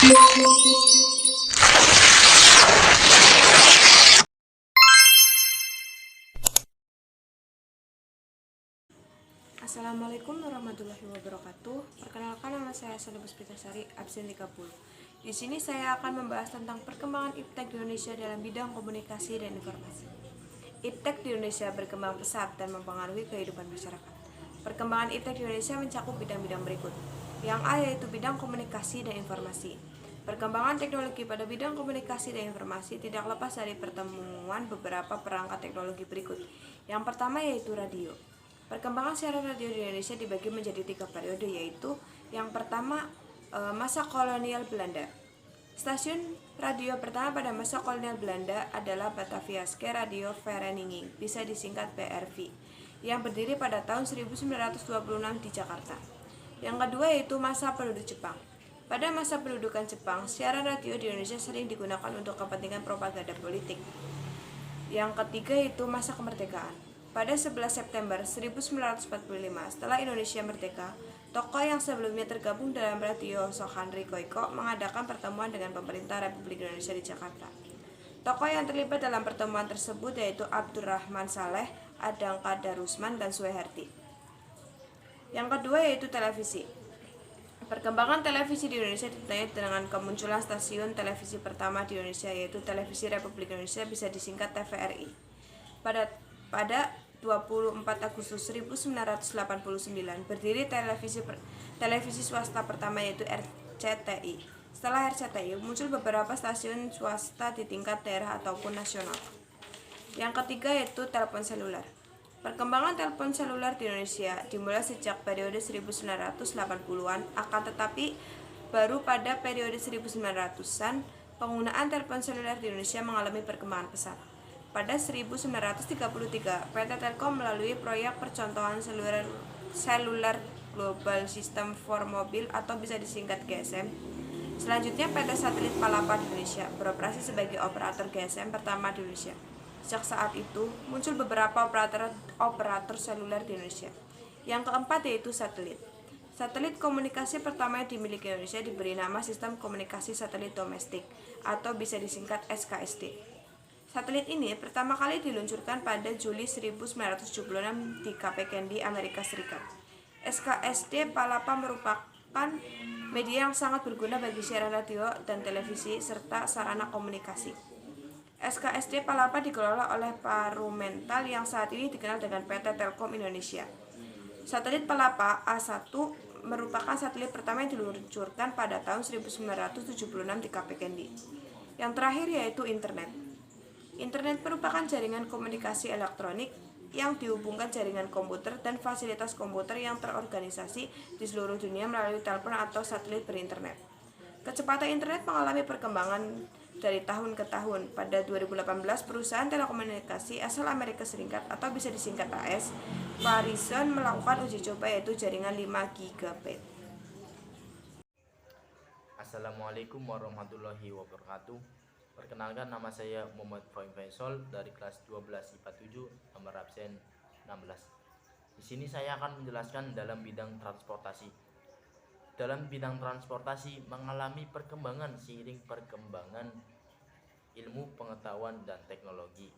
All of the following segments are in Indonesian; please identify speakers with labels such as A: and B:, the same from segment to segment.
A: Assalamualaikum warahmatullahi wabarakatuh. Perkenalkan, nama saya Salibus Pitasari, absen 30. Di sini saya akan membahas tentang perkembangan iptek di Indonesia dalam bidang komunikasi dan informasi. Iptek di Indonesia berkembang pesat dan mempengaruhi kehidupan masyarakat. Perkembangan iptek di Indonesia mencakup bidang-bidang berikut. Yang A yaitu bidang komunikasi dan informasi. Perkembangan teknologi pada bidang komunikasi dan informasi tidak lepas dari pertemuan beberapa perangkat teknologi berikut. Yang pertama yaitu radio. Perkembangan siaran radio di Indonesia dibagi menjadi 3 periode, yaitu yang pertama masa kolonial Belanda. Stasiun radio pertama pada masa kolonial Belanda adalah Bataviaske Radio Vereniging, bisa disingkat BRV, yang berdiri pada tahun 1926 di Jakarta. Yang kedua yaitu masa penduduk Jepang. Pada masa pendudukan Jepang, siaran radio di Indonesia sering digunakan untuk kepentingan propaganda politik. Yang ketiga yaitu masa kemerdekaan. Pada 11 September 1945, setelah Indonesia merdeka, tokoh yang sebelumnya tergabung dalam radio Soeharto Koiko mengadakan pertemuan dengan pemerintah Republik Indonesia di Jakarta. Tokoh yang terlibat dalam pertemuan tersebut yaitu Abdurrahman Saleh, Adang Kadarusman, dan Sueharti. Yang kedua yaitu televisi. Perkembangan televisi di Indonesia ditandai dengan kemunculan stasiun televisi pertama di Indonesia, yaitu Televisi Republik Indonesia, bisa disingkat TVRI. Pada 24 Agustus 1989 berdiri televisi swasta pertama yaitu RCTI. Setelah RCTI muncul beberapa stasiun swasta di tingkat daerah ataupun nasional. Yang ketiga yaitu telepon seluler. Perkembangan telepon seluler di Indonesia dimulai sejak periode 1980-an, akan tetapi baru pada periode 1900-an penggunaan telepon seluler di Indonesia mengalami perkembangan pesat. Pada 1933, PT Telkom melalui proyek percontohan seluler Global System for Mobile atau bisa disingkat GSM. Selanjutnya PT Satelit Palapa di Indonesia beroperasi sebagai operator GSM pertama di Indonesia. Sejak saat itu muncul beberapa operator seluler di Indonesia. Yang keempat yaitu satelit. Satelit komunikasi pertama yang dimiliki Indonesia diberi nama Sistem Komunikasi Satelit Domestik atau bisa disingkat SKSD. Satelit ini pertama kali diluncurkan pada Juli 1976 di Cape Kennedy, Amerika Serikat. SKSD Palapa merupakan media yang sangat berguna bagi siaran radio dan televisi serta sarana komunikasi. SKSD Palapa dikelola oleh Parumental yang saat ini dikenal dengan PT Telkom Indonesia. Satelit Palapa A1 merupakan satelit pertama yang diluncurkan pada tahun 1976 di Cape Kennedy. Yang terakhir yaitu internet. Internet merupakan jaringan komunikasi elektronik yang dihubungkan jaringan komputer dan fasilitas komputer yang terorganisasi di seluruh dunia melalui telepon atau satelit berinternet. Kecepatan internet mengalami perkembangan dari tahun ke tahun. Pada 2018, perusahaan telekomunikasi asal Amerika Serikat atau bisa disingkat AS, Verizon melakukan uji coba yaitu jaringan 5 GB.
B: Assalamualaikum warahmatullahi wabarakatuh. Perkenalkan, nama saya Muhammad Faisal dari kelas 12 IPA 7, nomor absen 16. Di sini saya akan menjelaskan dalam bidang transportasi. Dalam bidang transportasi mengalami perkembangan seiring perkembangan ilmu pengetahuan dan teknologi.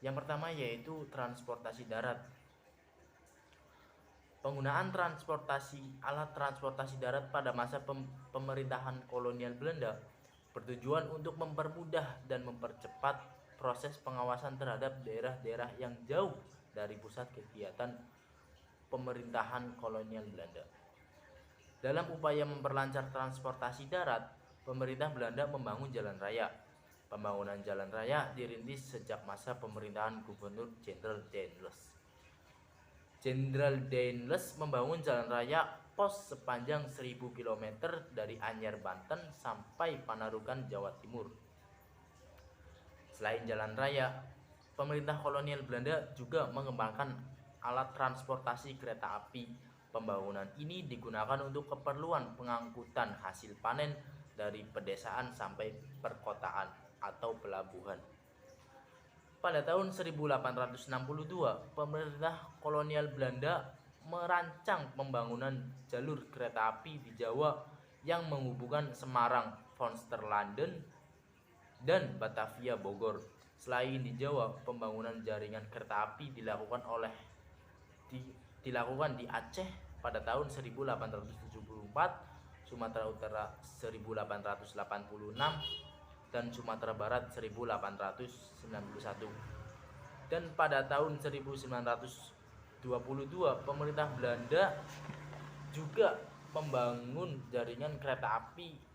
B: Yang pertama yaitu transportasi darat. Penggunaan alat transportasi darat pada masa pemerintahan kolonial Belanda bertujuan untuk mempermudah dan mempercepat proses pengawasan terhadap daerah-daerah yang jauh dari pusat kegiatan pemerintahan kolonial Belanda. Dalam upaya memperlancar transportasi darat, pemerintah Belanda membangun jalan raya. Pembangunan jalan raya dirintis sejak masa pemerintahan Gubernur Jenderal Daendels. Jenderal Daendels membangun jalan raya pos sepanjang 1000 km dari Anyar, Banten sampai Panarukan, Jawa Timur. Selain jalan raya, pemerintah kolonial Belanda juga mengembangkan alat transportasi kereta api. Pembangunan ini digunakan untuk keperluan pengangkutan hasil panen dari pedesaan sampai perkotaan atau pelabuhan. Pada tahun 1862, pemerintah kolonial Belanda merancang pembangunan jalur kereta api di Jawa yang menghubungkan Semarang, London, dan Batavia, Bogor. Selain di Jawa, pembangunan jaringan kereta api dilakukan di Aceh pada tahun 1874, Sumatera Utara 1886, dan Sumatera Barat 1891. Dan pada tahun 1922, pemerintah Belanda juga membangun jaringan kereta api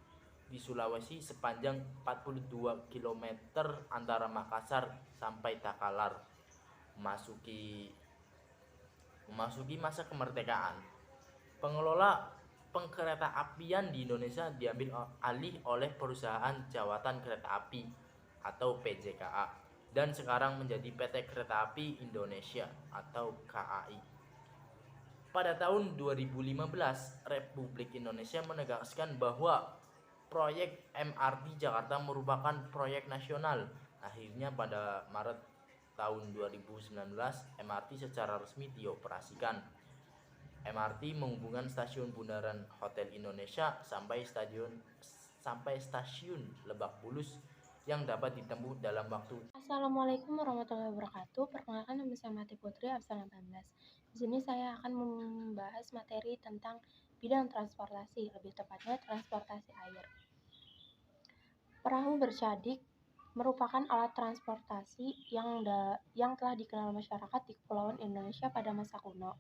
B: di Sulawesi sepanjang 42 km antara Makassar sampai Takalar, memasuki masa kemerdekaan. Pengelola pengkereta-apian di Indonesia diambil alih oleh perusahaan Jawatan Kereta Api atau PJKA dan sekarang menjadi PT Kereta Api Indonesia atau KAI. Pada tahun 2015, Republik Indonesia menegaskan bahwa proyek MRT Jakarta merupakan proyek nasional. Akhirnya pada Maret tahun 2019, MRT secara resmi dioperasikan. MRT menghubungkan stasiun Bundaran Hotel Indonesia sampai stasiun Lebak Bulus yang dapat ditempuh dalam waktu.
C: Assalamualaikum warahmatullahi wabarakatuh. Perkenalkan, nama saya Mati Putri, absen 18. Di sini saya akan membahas materi tentang bidang transportasi, lebih tepatnya transportasi air. Perahu bercadik merupakan alat transportasi yang telah dikenal masyarakat di Kepulauan Indonesia pada masa kuno.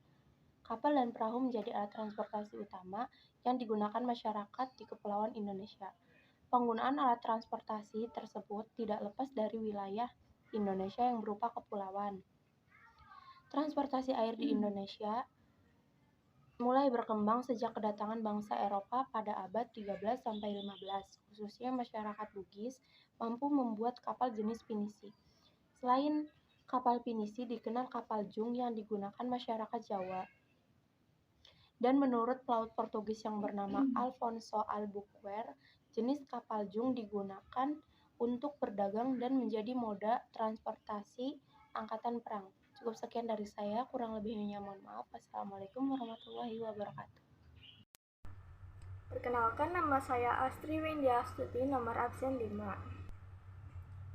C: Kapal dan perahu menjadi alat transportasi utama yang digunakan masyarakat di Kepulauan Indonesia. Penggunaan alat transportasi tersebut tidak lepas dari wilayah Indonesia yang berupa kepulauan. Transportasi air di Indonesia mulai berkembang sejak kedatangan bangsa Eropa pada abad 13-15, khususnya masyarakat Bugis mampu membuat kapal jenis pinisi. Selain kapal pinisi, dikenal kapal jung yang digunakan masyarakat Jawa. Dan menurut pelaut Portugis yang bernama Alfonso Albuquerque, jenis kapal jung digunakan untuk berdagang dan menjadi moda transportasi angkatan perang. Cukup sekian dari saya, kurang lebihnya mohon maaf. Wassalamualaikum warahmatullahi wabarakatuh.
A: Perkenalkan, nama saya Astri Windiastuti, nomor absen 5.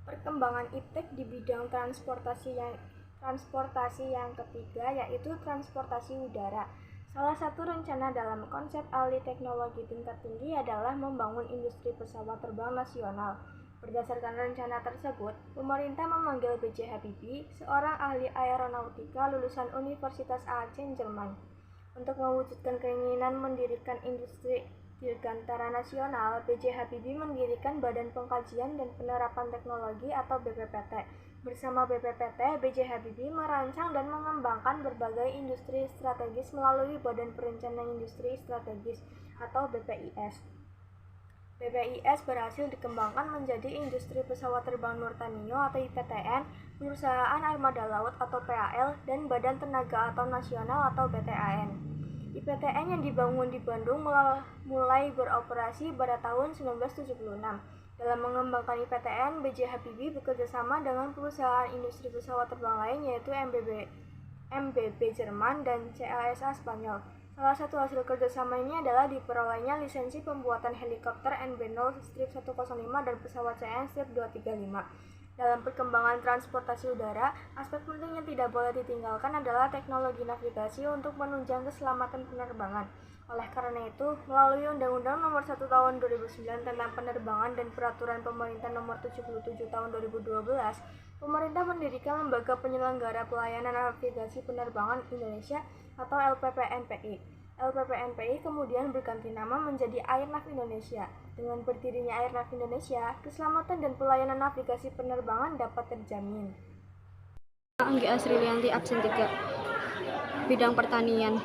A: Perkembangan iptek di bidang transportasi yang ketiga yaitu transportasi udara. Salah satu rencana dalam konsep ahli teknologi tingkat tinggi adalah membangun industri pesawat terbang nasional. Berdasarkan rencana tersebut, pemerintah memanggil B.J. Habibie, seorang ahli aeronautika lulusan Universitas Aachen, Jerman, untuk mewujudkan keinginan mendirikan industri dirgantara nasional. B.J. Habibie mendirikan Badan Pengkajian dan Penerapan Teknologi atau BPPT. Bersama BPPT, B.J. Habibie merancang dan mengembangkan berbagai industri strategis melalui Badan Perencanaan Industri Strategis atau BPIS. BPIS berhasil dikembangkan menjadi Industri Pesawat Terbang Nurtanio atau IPTN, Perusahaan Armada Laut atau PAL, dan Badan Tenaga Atom Nasional atau BTAN. IPTN yang dibangun di Bandung mulai beroperasi pada tahun 1976. Dalam mengembangkan IPTN, B.J. Habibie bekerjasama dengan perusahaan industri pesawat terbang lain yaitu MBB Jerman dan CASA Spanyol. Salah satu hasil kerjasama ini adalah diperolehnya lisensi pembuatan helikopter NB0-105 dan pesawat CN-235. Dalam perkembangan transportasi udara, aspek penting yang tidak boleh ditinggalkan adalah teknologi navigasi untuk menunjang keselamatan penerbangan. Oleh karena itu, melalui Undang-Undang Nomor 1 Tahun 2009 tentang Penerbangan dan Peraturan Pemerintah Nomor 77 Tahun 2012, pemerintah mendirikan Lembaga Penyelenggara Pelayanan Navigasi Penerbangan Indonesia atau LPPNPI. LPPNPI kemudian berganti nama menjadi Airnav Indonesia. Dengan berdirinya Airnav Indonesia, keselamatan dan pelayanan navigasi penerbangan dapat terjamin.
D: Anggi Asrilianti, absen 3. Bidang pertanian.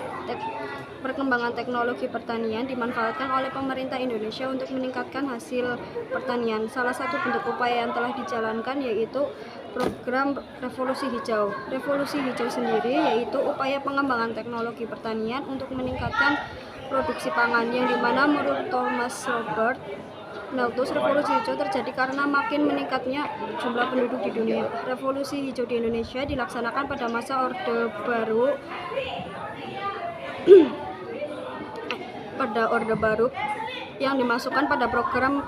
D: Perkembangan teknologi pertanian dimanfaatkan oleh pemerintah Indonesia untuk meningkatkan hasil pertanian. Salah satu bentuk upaya yang telah dijalankan yaitu program Revolusi Hijau. Revolusi Hijau sendiri yaitu upaya pengembangan teknologi pertanian untuk meningkatkan produksi pangan, yang dimana menurut Thomas Robert Malthus, revolusi hijau terjadi karena makin meningkatnya jumlah penduduk di dunia. Revolusi hijau di Indonesia dilaksanakan pada masa Orde Baru yang dimasukkan pada program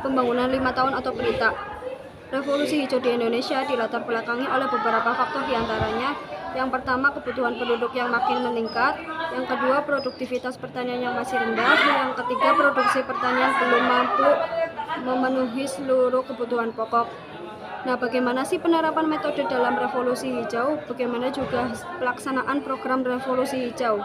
D: pembangunan 5 tahun atau PERITA. Revolusi hijau di Indonesia dilatar belakangi oleh beberapa faktor diantaranya. Yang pertama, kebutuhan penduduk yang makin meningkat. Yang kedua, produktivitas pertanian yang masih rendah. Yang ketiga, produksi pertanian belum mampu memenuhi seluruh kebutuhan pokok. Nah, bagaimana sih penerapan metode dalam revolusi hijau? Bagaimana juga pelaksanaan program revolusi hijau?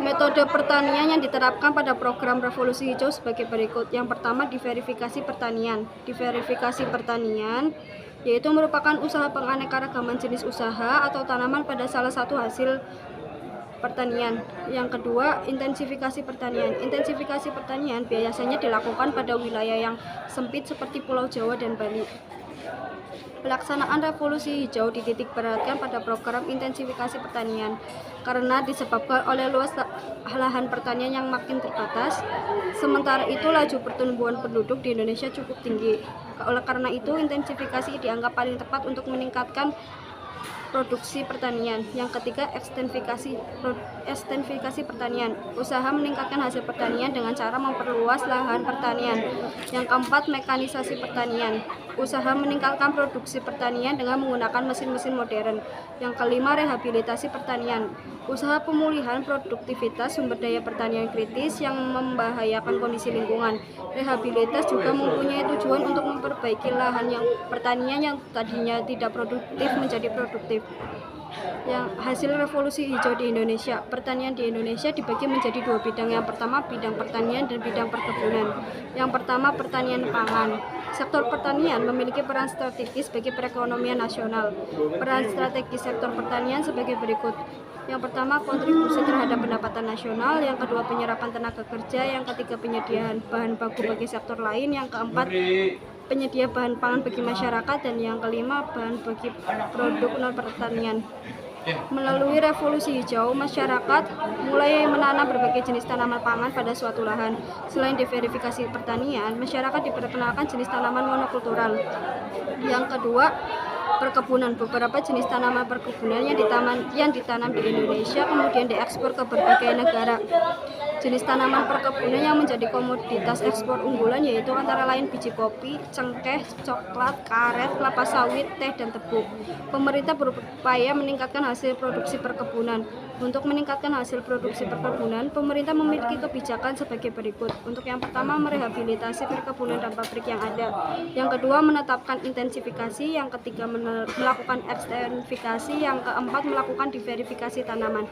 D: Metode pertanian yang diterapkan pada program revolusi hijau sebagai berikut. Yang pertama, diverifikasi pertanian. Diverifikasi pertanian yaitu merupakan usaha penganekaragaman jenis usaha atau tanaman pada salah satu hasil pertanian. Yang kedua, intensifikasi pertanian. Intensifikasi pertanian biasanya dilakukan pada wilayah yang sempit seperti Pulau Jawa dan Bali. Pelaksanaan revolusi hijau dititik beratkan pada program intensifikasi pertanian karena disebabkan oleh luas lahan pertanian yang makin terbatas. Sementara itu, laju pertumbuhan penduduk di Indonesia cukup tinggi. Oleh karena itu, intensifikasi dianggap paling tepat untuk meningkatkan produksi pertanian. Yang ketiga, ekstensifikasi pertanian. Usaha meningkatkan hasil pertanian dengan cara memperluas lahan pertanian. Yang keempat, mekanisasi pertanian. Usaha meningkatkan produksi pertanian dengan menggunakan mesin-mesin modern. Yang kelima, rehabilitasi pertanian. Usaha pemulihan produktivitas sumber daya pertanian kritis yang membahayakan kondisi lingkungan. Rehabilitas juga mempunyai tujuan untuk memperbaiki lahan yang pertanian yang tadinya tidak produktif menjadi produktif. Yang hasil revolusi hijau di Indonesia. Pertanian di Indonesia dibagi menjadi dua bidang. Yang pertama, bidang pertanian dan bidang perkebunan. Yang pertama, pertanian pangan. Sektor pertanian memiliki peran strategis bagi perekonomian nasional. Peran strategis sektor pertanian sebagai berikut. Yang pertama, kontribusi terhadap pendapatan nasional. Yang kedua, penyerapan tenaga kerja. Yang ketiga, penyediaan bahan baku bagi sektor lain. Yang keempat, penyedia bahan pangan bagi masyarakat. Dan yang kelima, bahan bagi produk non pertanian. Melalui revolusi hijau, masyarakat mulai menanam berbagai jenis tanaman pangan pada suatu lahan. Selain diverifikasi pertanian, masyarakat diperkenalkan jenis tanaman monokultural. Yang kedua, perkebunan. Beberapa jenis tanaman perkebunan yang ditanam di Indonesia kemudian diekspor ke berbagai negara. Jenis tanaman perkebunan yang menjadi komoditas ekspor unggulan yaitu antara lain biji kopi, cengkeh, coklat, karet, kelapa sawit, teh, dan tebu. Pemerintah berupaya meningkatkan hasil produksi perkebunan. Untuk meningkatkan hasil produksi perkebunan, pemerintah memiliki kebijakan sebagai berikut. Untuk yang pertama, merehabilitasi perkebunan dan pabrik yang ada. Yang kedua, menetapkan intensifikasi. Yang ketiga, melakukan ekstensifikasi. Yang keempat, melakukan diverifikasi tanaman.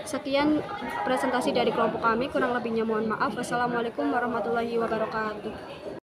D: Sekian presentasi dari kelompok kami, kurang lebihnya mohon maaf. Wassalamualaikum warahmatullahi wabarakatuh.